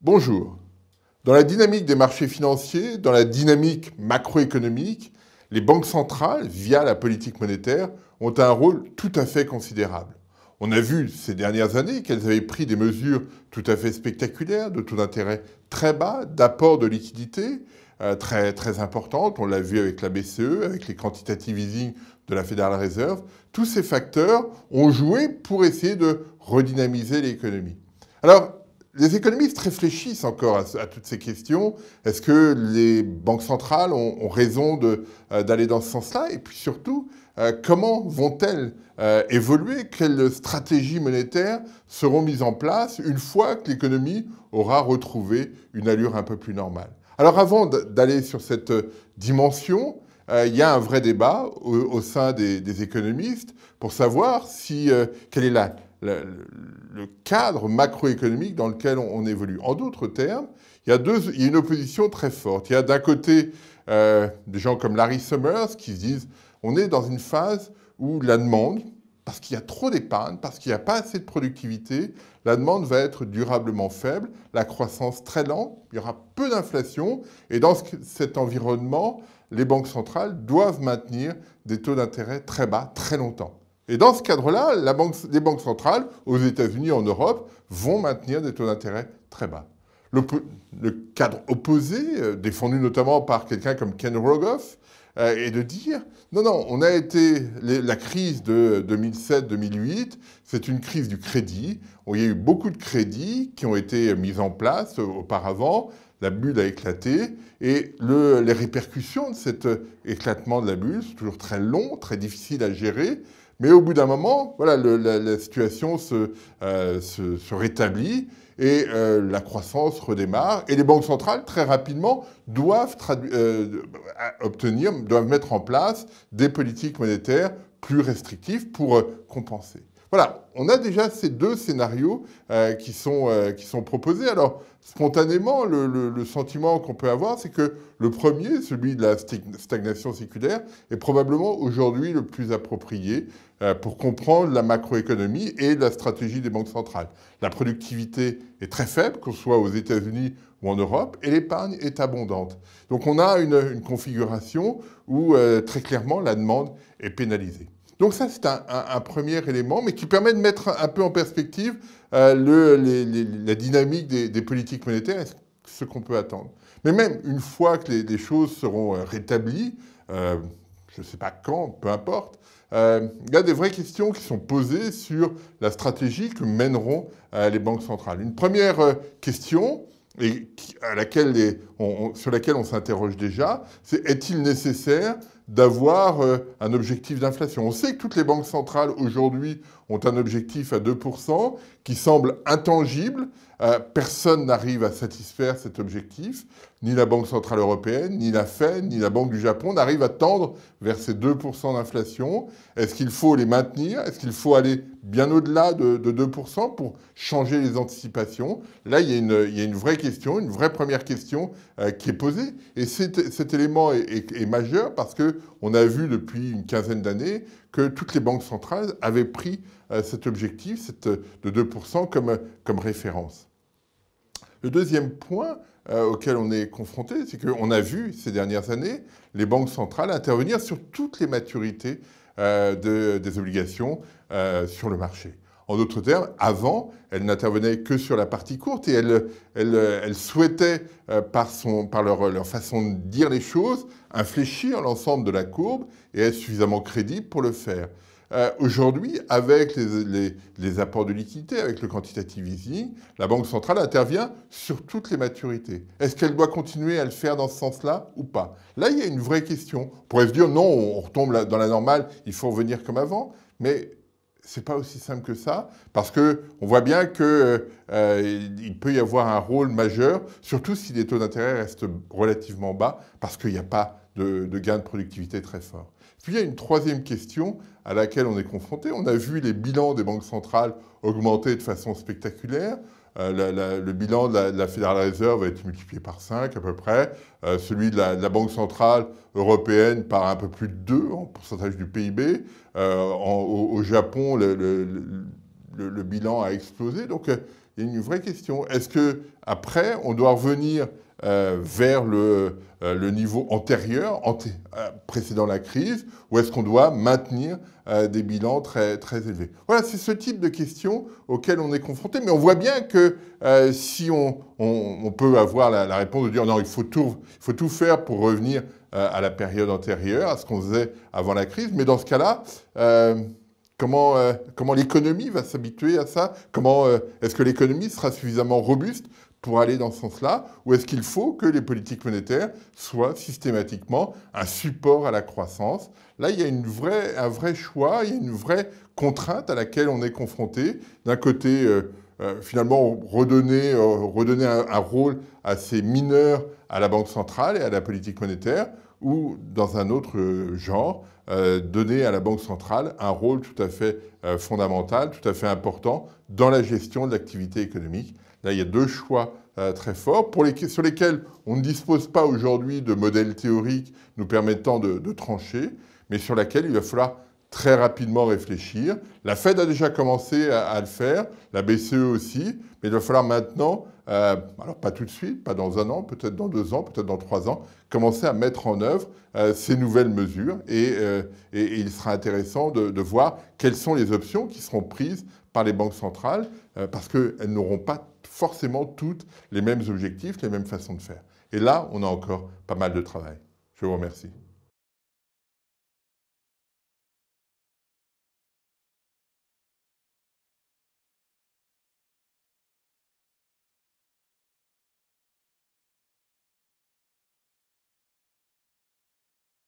Bonjour. Dans la dynamique des marchés financiers, dans la dynamique macroéconomique, les banques centrales, via la politique monétaire, ont un rôle tout à fait considérable. On a vu ces dernières années qu'elles avaient pris des mesures tout à fait spectaculaires, de taux d'intérêt très bas, d'apport de liquidités très importantes. On l'a vu avec la BCE, avec les quantitative easing de la Federal Reserve. Tous ces facteurs ont joué pour essayer de redynamiser l'économie. Alors, les économistes réfléchissent encore à toutes ces questions. Est-ce que les banques centrales ont raison d'aller dans ce sens-là? Et puis surtout, comment vont-elles évoluer? Quelles stratégies monétaires seront mises en place une fois que l'économie aura retrouvé une allure un peu plus normale? Alors avant d'aller sur cette dimension, il y a un vrai débat au sein des économistes pour savoir quelle est le cadre macroéconomique dans lequel on évolue. En d'autres termes, il y a une opposition très forte. Il y a d'un côté des gens comme Larry Summers qui se disent on est dans une phase où la demande, parce qu'il y a trop d'épargne, parce qu'il n'y a pas assez de productivité, la demande va être durablement faible, la croissance très lente, il y aura peu d'inflation, et dans cet environnement, les banques centrales doivent maintenir des taux d'intérêt très bas, très longtemps. Et dans ce cadre-là, les banques centrales, aux États-Unis et en Europe, vont maintenir des taux d'intérêt très bas. Le cadre opposé, défendu notamment par quelqu'un comme Ken Rogoff, est de dire non, la crise de 2007-2008, c'est une crise du crédit. Il y a eu beaucoup de crédits qui ont été mis en place auparavant. La bulle a éclaté et les répercussions de cet éclatement de la bulle sont toujours très longs, très difficiles à gérer. Mais au bout d'un moment, voilà, la situation se rétablit et la croissance redémarre. Et les banques centrales, très rapidement, doivent mettre en place des politiques monétaires plus restrictives pour compenser. Voilà, on a déjà ces deux scénarios qui sont proposés. Alors, spontanément, le sentiment qu'on peut avoir, c'est que le premier, celui de la stagnation séculaire, est probablement aujourd'hui le plus approprié pour comprendre la macroéconomie et la stratégie des banques centrales. La productivité est très faible, qu'on soit aux États-Unis ou en Europe, et l'épargne est abondante. Donc on a une configuration où très clairement la demande est pénalisée. Donc ça, c'est un premier élément, mais qui permet de mettre un peu en perspective la dynamique des politiques monétaires et ce qu'on peut attendre. Mais même une fois que les choses seront rétablies, je ne sais pas quand, peu importe, il y a des vraies questions qui sont posées sur la stratégie que mèneront les banques centrales. Une première question, sur laquelle on s'interroge déjà, c'est est-il nécessaire d'avoir un objectif d'inflation? On sait que toutes les banques centrales aujourd'hui ont un objectif à 2% qui semble intangible. Personne n'arrive à satisfaire cet objectif. Ni la Banque centrale européenne, ni la Fed, ni la Banque du Japon n'arrivent à tendre vers ces 2% d'inflation. Est-ce qu'il faut les maintenir? Est-ce qu'il faut aller bien au-delà de 2% pour changer les anticipations? Là, il y a une vraie question, une vraie première question qui est posée. Et cet élément est majeur parce qu'on a vu depuis une quinzaine d'années que toutes les banques centrales avaient pris cet objectif de 2% comme référence. Le deuxième point auquel on est confronté, c'est qu'on a vu ces dernières années les banques centrales intervenir sur toutes les maturités des obligations sur le marché. En d'autres termes, avant, elles n'intervenaient que sur la partie courte et elles souhaitaient, par leur façon de dire les choses, infléchir l'ensemble de la courbe et être suffisamment crédible pour le faire. Aujourd'hui, avec les apports de liquidité, avec le quantitative easing, la Banque centrale intervient sur toutes les maturités. Est-ce qu'elle doit continuer à le faire dans ce sens-là ou pas? Là, il y a une vraie question. On pourrait se dire, non, on retombe dans la normale, il faut revenir comme avant, mais c'est pas aussi simple que ça, parce qu'on voit bien qu'il peut y avoir un rôle majeur, surtout si les taux d'intérêt restent relativement bas, parce qu'il n'y a pas de gain de productivité très fort. Puis il y a une troisième question à laquelle on est confronté. On a vu les bilans des banques centrales augmenter de façon spectaculaire. Le bilan de la Federal Reserve a été multiplié par 5 à peu près. Celui de la Banque centrale européenne par un peu plus de 2 en pourcentage du PIB. Au Japon, le bilan a explosé. Donc il y a une vraie question. Est-ce qu'après, on doit revenir vers le niveau antérieur, précédant la crise, ou est-ce qu'on doit maintenir des bilans très, très élevés? Voilà, c'est ce type de questions auxquelles on est confronté. Mais on voit bien que si on peut avoir la réponse de dire non, il faut tout faire pour revenir à la période antérieure, à ce qu'on faisait avant la crise. Mais dans ce cas-là, comment l'économie va s'habituer à ça? Est-ce que l'économie sera suffisamment robuste pour aller dans ce sens-là? Ou est-ce qu'il faut que les politiques monétaires soient systématiquement un support à la croissance? Là, il y a un vrai choix, il y a une vraie contrainte à laquelle on est confronté. D'un côté, finalement, redonner un rôle assez mineur à la Banque centrale et à la politique monétaire, ou dans un autre genre, donner à la Banque centrale un rôle tout à fait fondamental, tout à fait important dans la gestion de l'activité économique. Là, il y a deux choix très forts sur lesquels on ne dispose pas aujourd'hui de modèles théoriques nous permettant de trancher, mais sur lesquels il va falloir très rapidement réfléchir. La Fed a déjà commencé à le faire, la BCE aussi, mais il va falloir maintenant, alors pas tout de suite, pas dans 1 an, peut-être dans 2 ans, peut-être dans 3 ans, commencer à mettre en œuvre ces nouvelles mesures. Et il sera intéressant de voir quelles sont les options qui seront prises par les banques centrales, parce qu'elles n'auront pas forcément toutes les mêmes objectifs, les mêmes façons de faire. Et là, on a encore pas mal de travail. Je vous remercie.